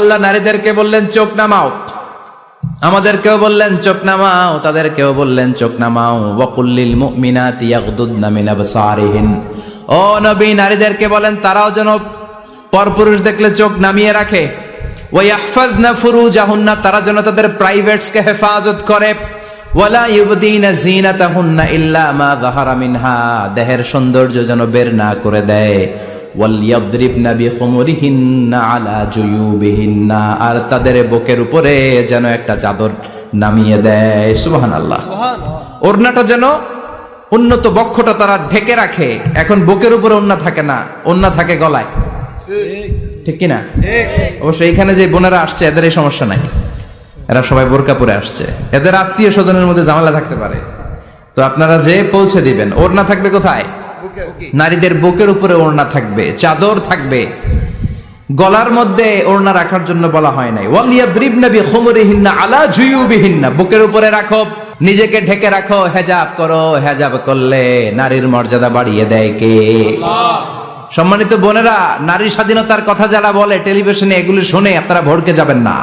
আল্লাহ নারীদেরকে বললেন চোখ নামাও, আমাদেরকেও বললেন চোখ নামাও, তাদেরকেও বললেন চোখ নামাও। ওয়াকুল্লিল মুমিনাতি ইয়াগদুদনা মিন আবসারিহিন, ও নবী নারীদেরকে বলেন তারাও যেন পরপুরুষ দেখলে চোখ নামিয়ে রাখে। ওয়া ইয়াহফাজনা ফুরুজাহুন্না, তারা যেন তাদের প্রাইভেটসকে হেফাজত করে। ওয়ালা ইউবদিনা যিনাতাহুন্না ইল্লা মা যাহারা মিনহা, দেহের সৌন্দর্য যেন বের না করে দেয়। ওয়ালিয়াদরিবনা বিখুমুরিহিন্না আলা জুয়ুবিহিন্না, আর তাদের বুকের উপরে যেন একটা চাদর নামিয়ে দেয়। সুবহানাল্লাহ। ওড়নাটা যেন উন্নত বক্ষটা তারা ঢেকে রাখে। এখন বুকের উপরে ওড়না থাকে না, ওড়না থাকে গলায়, ঠিক কিনা? অবশ্য এইখানে যে বোনেরা আসছে এদের এই সমস্যা নাই, এরা সবাই বোরকা পরে আসছে, এদের আত্মীয় স্বজনের মধ্যে ঝামেলা থাকতে পারে। তো আপনারা যে পৌঁছে দিবেন, ওড়না থাকবে কোথায়? নারীদের বুকের উপরে ওড়না থাকবে, চাদর থাকবে, গলার মধ্যে ওড়না রাখার জন্য বলা হয় নাই। ওয়ালিয়াদরিবনা বিখুমুরিহিন্না আলা জুয়ুবিহিন্না, বুকের উপরে রাখো, নিজেকে ঢেকে রাখো, হেজাব করো। হেজাব করলে নারীর মর্যাদা বাড়িয়ে দেয় কে? সম্মানিত বোনেরা, নারী স্বাধীনতার কথা যারা বলে টেলিভিশনে, এগুলো শুনে আপনারা ভড়কে যাবেন না,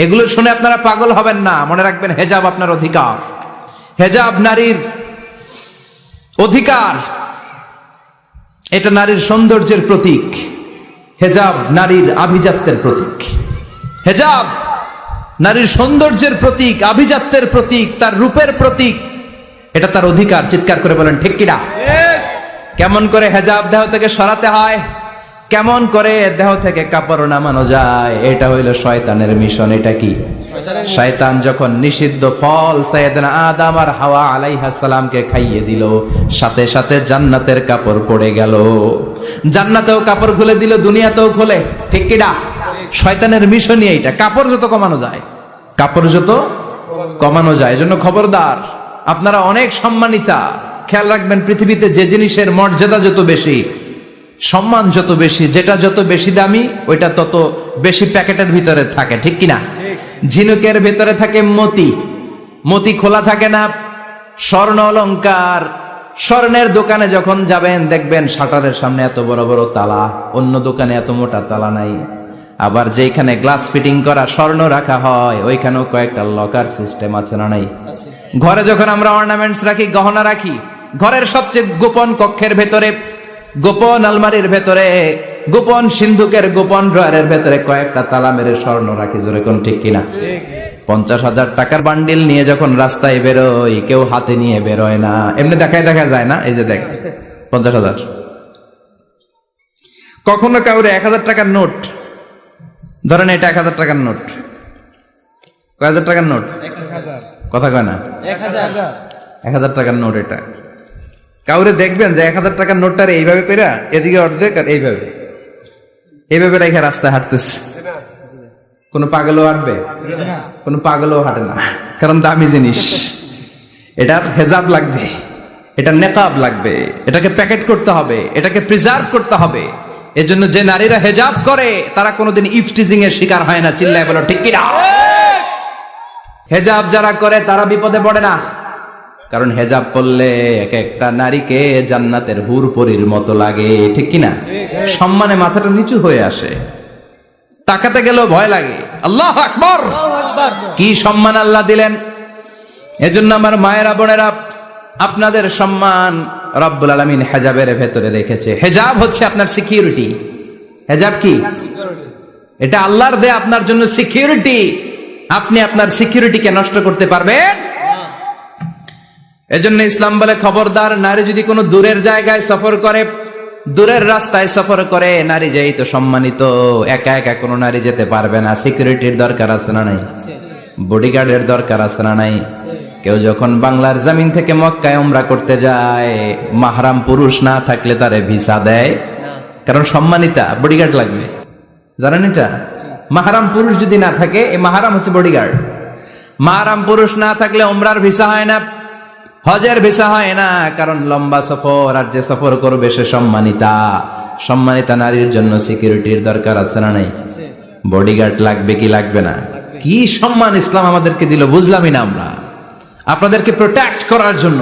এগুলো শুনে আপনারা পাগল হবেন না। মনে রাখবেন হেজাব আপনার অধিকার, হেজাব নারীর অধিকার, এটা নারীর সৌন্দর্যের প্রতীক। হেজাব নারীর আভিজাত্যের প্রতীক, হেজাব নারীর সৌন্দর্যের প্রতীক, আভিজাত্যের প্রতীক, তার রূপের প্রতীক, এটা তার অধিকার। চিৎকার করে বলেন ঠিক কিনা? কেমন করে হেজাব দেহ থেকে সরাতে হয়, কেমন করে দেহ থেকে কাপড় নামানো যায়, এটা হইল শয়তানের মিশন। এটা কি? শয়তান যখন নিষিদ্ধ ফল সাইয়েদনা আদম আর হাওয়া আলাইহিস সালামকে খাইয়ে দিল, সাথে সাথে জান্নাতের কাপড় পড়ে গেল। জান্নাতেও কাপড় খুলে দিল, দুনিয়াতেও খুলে, ঠিক কিনা? শয়তানের মিশনই এইটা, কাপড় যত কমানো যায়, কাপড় যত কমানো যায়। এজন্য খবরদার, আপনারা অনেক সম্মানিতা, খেয়াল রাখবেন পৃথিবীতে যে জিনিসের মর্যাদা যত বেশি, সম্মান যত বেশি, যেটা যত বেশি দামি, ওইটা তত বেশি প্যাকেটের ভিতরে থাকে, ঠিক কিনা? ঝিনুকের ভিতরে থাকে মতি, মতি খোলা থাকে না। স্বর্ণ অলংকার, স্বর্ণের দোকানে যখন যাবেন দেখবেন শাটারের সামনে এত বড় বড় তালা, অন্য দোকানে এত মোটা তালা নাই। আবার যেখানে গ্লাস ফিটিং করা স্বর্ণ রাখা হয়, ওইখানেও কয়েকটা লকার সিস্টেম আছে না নাই? ঘরে যখন আমরা অর্নামেন্টস রাখি, গহনা রাখি, ঘরের সবচেয়ে গোপন কক্ষের ভেতরে, গোপন আলমারির ভেতরে, গোপন সিন্ধুকের গোপন ড্রয়ারের ভেতরে কয়েকটা তালা মেরে স্বর্ণ রাখি। জোরে কোন ঠিক কিনা? 50,000 টাকার বান্ডিল নিয়ে যখন রাস্তায় বেরোই, কেউ হাতে নিয়ে বেরোয় না, এমনি দেখায় দেখা যায় না। এই যে দেখ 50,000, কখনো কাউরে 1000 টাকার নোট ধরেন, এটা 1000 টাকার নোট, কয় হাজার টাকার নোট? কথা কয় না, 1000 টাকার নোট। এটা কাউরে দেখবেন যে 1000 টাকার নোটটার এইভাবে করে এদিকে অর্ধেক আর এইভাবে এইভাবে রেখে রাস্তায় হাঁটতেছে। কোন পাগলও হাঁটবে? কোন পাগলও হাঁটে না, কারণ দামি জিনিস। এটার হেজাব লাগবে, এটা নেকাব লাগবে, এটাকে প্যাকেট করতে হবে, এটাকে প্রিজার্ভ করতে হবে। এজন্য যে নারীরা হেজাব করে তারা কোনোদিন ইফটিজিং এর শিকার হয় না। চিল্লায় বলো ঠিক কিনা? হেজাব যারা করে তারা বিপদে পড়ে না, কারণ হেজাব করলে এক একটা নারীকে জান্নাতের হুর পরীর মতো লাগে, ঠিক কিনা? সম্মানে মাথাটা নিচু হয়ে আসে, তাকাতে গেলেও ভয় লাগে। আল্লাহু আকবার, কি সম্মান আল্লাহ দিলেন! এজন্য আমার মায়েরা বোনেরা, আপনাদের সম্মান রব্বুল আলামিন হেজাবের ভেতরে রেখেছে। হেজাব হচ্ছে আপনার সিকিউরিটি। হেজাব কি? এটা আল্লাহর দেয়া আপনার জন্য সিকিউরিটি। আপনি আপনার সিকিউরিটিকে নষ্ট করতে পারবেন? এজন্য ইসলাম বলে খবরদার, নারী যদি কোনো দূরের জায়গায় সফর করে, দূরের রাস্তায় সফর করে, নারী যেই তো সম্মানিত, একা একা কোনো নারী যেতে পারবে না। সিকিউরিটির দরকার আছে না নাই? বডিগার্ডের দরকার আছে না নাই? কেউ যখন বাংলার জমিন থেকে মক্কায় উমরা করতে যায়, মাহরাম পুরুষ না থাকলে তারে ভিসা দেয়, কারণ সম্মানিতা, বডিগার্ড লাগবে। জানেন এটা? মাহরাম পুরুষ যদি না থাকে, এই মাহরাম হচ্ছে বডিগার্ড। মাহরাম পুরুষ না থাকলে উমরার ভিসা হয় না, হজের ভিসা হয় না, কারণ লম্বা সফর, আর যে সফর করবে সে সম্মানিতা। সম্মানিতা নারীর জন্য সিকিউরিটির দরকার আছে না নাই? বডিগার্ড লাগবে কি লাগবে না? কি সম্মান ইসলাম আমাদেরকে দিল, বুঝলামই না আমরা। আপনাদেরকে প্রোটেক্ট করার জন্য,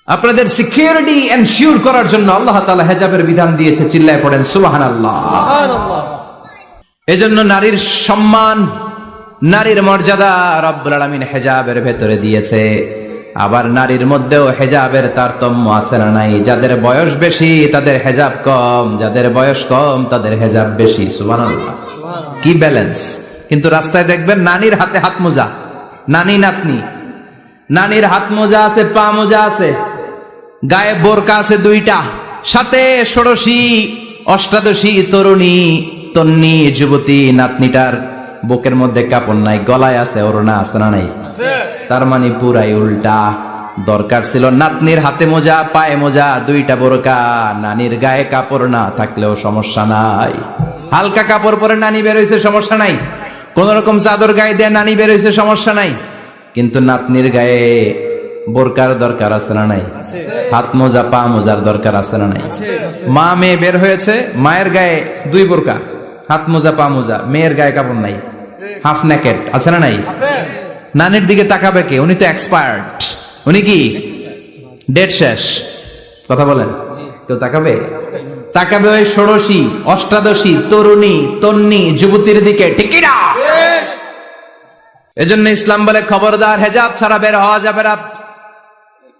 আপনাদের সিকিউরিটি এনশিওর করার জন্য আল্লাহ তাআলা হেজাবের বিধান দিয়েছে। চিল্লায় পড়েন সুবহানাল্লাহ। এজন্য নারীর সম্মান, নারীর মর্যাদা রব্বুল আলামিন হেজাবের ভেতরে দিয়েছে। আবার নারীর মধ্যেও হেজাবের তারতম্য আছে না নাই? যাদের বয়স বেশি তাদের হেজাব কম, যাদের বয়স কম তাদের হেজাব বেশি। সুবহানাল্লাহ, কি ব্যালেন্স! কিন্তু রাস্তায় দেখবেন নানির হাতে হাত মোজা, নানি নাতনি, নানির হাত মোজা আছে, পা মোজা আছে, গায়ে বোরকা আছে দুইটা, সাথে ষোড়শী অষ্টাদশী তরুণী তন্নি যুবতী নাতনিটার বুকের মধ্যে কাপড় নাই, গলায় আছে ওড়না, আছে না নাই? তার মানে পুরাই উল্টা। দরকার ছিল নাতনির হাতে মোজা, পায়ে মোজা, দুইটা বোরকা, নানির গায়ে কাপড় না থাকলেও সমস্যা নাই। হালকা কাপড় পরে নানি বের হইছে, সমস্যা নাই। কোন রকম চাদর গায়ে দিয়ে নানি বের হইছে, সমস্যা নাই। কিন্তু নাতনির গায়ে বোরকার দরকার আছে না নাই? হাত মোজা, পা মোজার দরকার আছে না নাই? মা মেয়ে বের হয়েছে, মায়ের গায়ে দুই বোরকা, হাত মোজা, পা মোজা, মেয়ের গায়ে কাপড় নাই, হাফ নেকেট, আছে না নাই? নানির দিকে তাকাবে কে? উনি তো এক্সপায়ার্ড, উনি কি ডেট শেষ। কথা বলেন, কেউ তাকাবে? তাকাবে ওই ষোড়শী অষ্টাদশী তরুণী তন্নি যুবতীর দিকে, ঠিক কি না? এজন্য ইসলাম বলে খবরদার, হেজাব ছাড়া বের হওয়া যাবে না,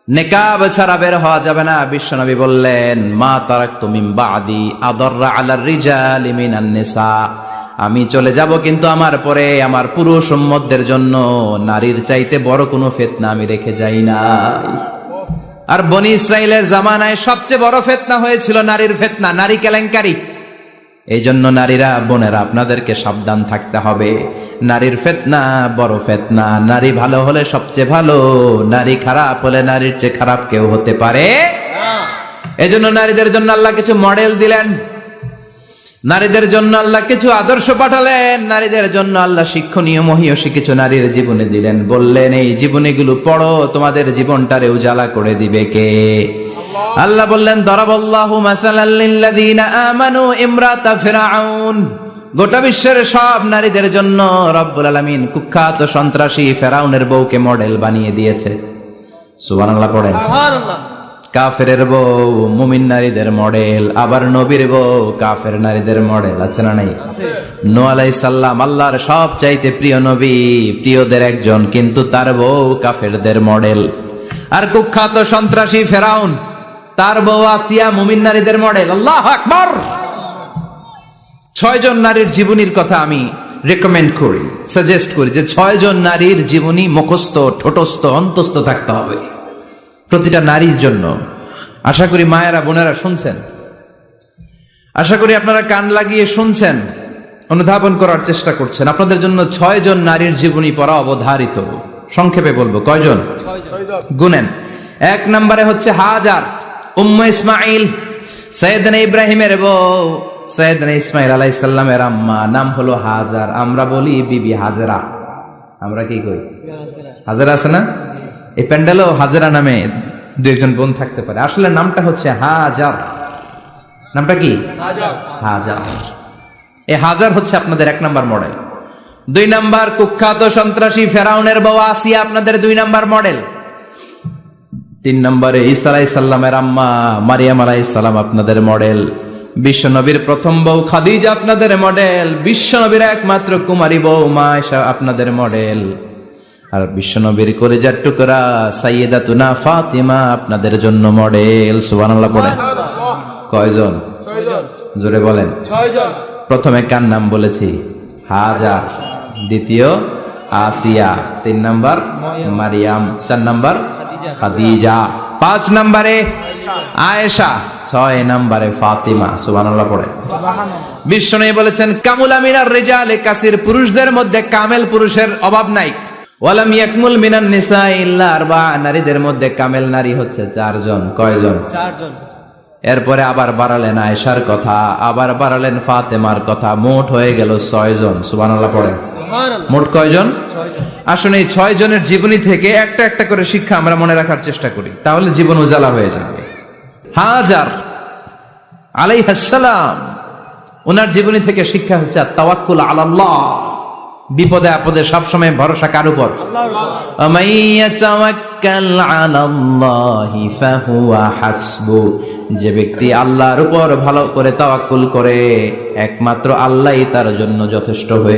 নেকাব ছাড়া বের হওয়া যাবে না। বিশ্বনবী বললেন, মা তারাকতু মিন বাদি আদাররা আলার রিজালি মিনান নিসা, আমি চলে যাব কিন্তু আমার পরে আমার পুরুষ উম্মতদের জন্য নারীর চাইতে বড় কোনো ফিতনা আমি রেখে যাই নাই। আর বনি ইসরাইলের জামানায় সবচেয়ে বড় ফিতনা হয়েছিল নারীর ফিতনা, নারী কেলেঙ্কারি। এই জন্য নারীরা, বোনেরা, আপনাদেরকে সাবধান থাকতে হবে। নারীর ফিতনা বড় ফিতনা। নারী ভালো হলে সবচেয়ে ভালো, নারী খারাপ হলে নারীর চেয়ে খারাপ কেউ হতে পারে। এজন্য নারীদের জন্য আল্লাহ কিছু মডেল দিলেন, নারীদের জন্য আল্লাহ কিছু আদর্শ পাঠালেন, নারীদের জন্য আল্লাহ শিক্ষণীয় মহীয়সী কিছু নারীর জীবনে দিলেন। বললেন, এই জীবনীগুলো পড়ো, তোমাদের জীবনটারে উজালা করে দিবে কে? আল্লাহ বললেন, দরাবাল্লাহু মাসালাল লিল্লাযীনা আমানু ইমরাতা ফিরআউন। গোটা বিশ্বের সব নারীদের জন্য রব্বুল আলামিন কুখ্যাত সন্ত্রাসী ফেরাউনের বউকে মডেল বানিয়ে দিয়েছে। সুবহানাল্লাহ পড়েন। সুবহানাল্লাহ। কাফেরের বউ মুমিন নারীদের মডেল, আবার নবীর বউ কাফের নারীদের মডেল, আছে না নাই? নূহ আলাইহিস সালাম আল্লাহর সবচাইতে প্রিয় নবী, প্রিয়দের একজন, কিন্তু তার বউ কাফেরদের মডেল। আর কুখ্যাত সন্ত্রাসী ফেরাউন, তার বউ আসিয়া মুমিন নারীদের মডেল। আল্লাহু আকবার। 6 জন নারীর জীবনীর কথা আমি রেকমেন্ড করি, সাজেস্ট করি যে 6 জন নারীর জীবনী মুখস্থ, ঠোঁটস্থ, অন্তস্থ থাকতে হবে প্রতিটা নারীর জন্য। আশা করি মায়েরা, বোনেরা শুনছেন, আশা করি আপনারা কান লাগিয়ে শুনছেন, অনুধাবন করার চেষ্টা করছেন। আপনাদের জন্য 6 জন নারীর জীবনী পড়া অবধারিত। সংক্ষেপে বলবো, কয়জন? 6 জন। গুনেন। 1 নম্বরে হচ্ছে হাজার, উম্মে ইসমাইল, সাইয়েদনা ইব্রাহিমের বউ, সাইয়েদনা ইসমাইল আলাইহিস সালামের আম্মা, নাম হলো হাজার। আমরা বলি বিবি হাজেরা, আমরা কি কই? হাজেরা আছে না? এই প্যান্ডেলও হাজেরা নামে 2-1 বোন থাকতে পারে। আসলে নামটা হচ্ছে হাজার। নামটা কি? হাজার। এই হাজার হচ্ছে আপনাদের 1 নাম্বার মডেল। 2 নাম্বার, কুখ্যাত সন্ত্রাসী ফেরাউনের বউ আসিয়া আপনাদের 2 নাম্বার মডেল। 3 নম্বরে ঈসা আলাইহিস সালামের আম্মা মারিয়াম আলাইহিস সালাম আপনাদের মডেল। বিশ্বনবীর প্রথম বউ খাদিজা আপনাদের মডেল। বিশ্বনবীর একমাত্র কুমারী বউ মা আয়েশা আপনাদের মডেল। আর বিশ্বনবীর কলিজার টুকরা সাইয়্যিদাতুনা ফাতিমা আপনাদের জন্য মডেল। সুবহানাল্লাহ পড়েন। কয়জন? 6 জন। জোরে বলেন। 6 জন। প্রথমে কার নাম বলেছি? হাজার। দ্বিতীয় আসিয়া। 3 নাম্বার মারিয়াম। 4 নাম্বার খাদিজা। 5 নম্বরে আয়েশা। 6 নম্বরে ফাতিমা। সুবহানাল্লাহ পড়েন। বিশ্বনবী বলেছেন, কামুলা মিনার রিজালে কাসির, পুরুষদের মধ্যে কামেল পুরুষের অভাব নাই। ওয়ালাম ইয়াকমুল মিনান নিসা ইল্লা 4, নারীদের মধ্যে কামেল নারী হচ্ছে 4 জন। কয়জন? 4 জন। এরপরে আবার বাড়ালেন আয়েশার কথা, আবার বাড়ালেন ফাতেমার কথা, মোট হয়ে গেল 6 জন। সুবহানাল্লাহ পড়েন। মোট কয়জন? 6 জন। আসুন এই 6 জনের জীবনী থেকে একটা একটা করে শিক্ষা আমরা মনে রাখার চেষ্টা করি, তাহলে জীবন উজালা হয়ে যাবে। হাজার আলাইহিস সালাম, ওনার জীবনী থেকে শিক্ষা হচ্ছে তাওয়াক্কুল আলাল্লাহ, বিপদে আপদে সবসময় ভরসা কার উপর? আল্লাহর উপর। ইয়াতাওয়াক্কাল আলাল্লাহি ফাহুয়া হাসবু, যে ব্যক্তি আল্লাহর উপর ভালো করে তাওয়াক্কুল করে একমাত্র আল্লাহই তার জন্য যথেষ্ট হয়ে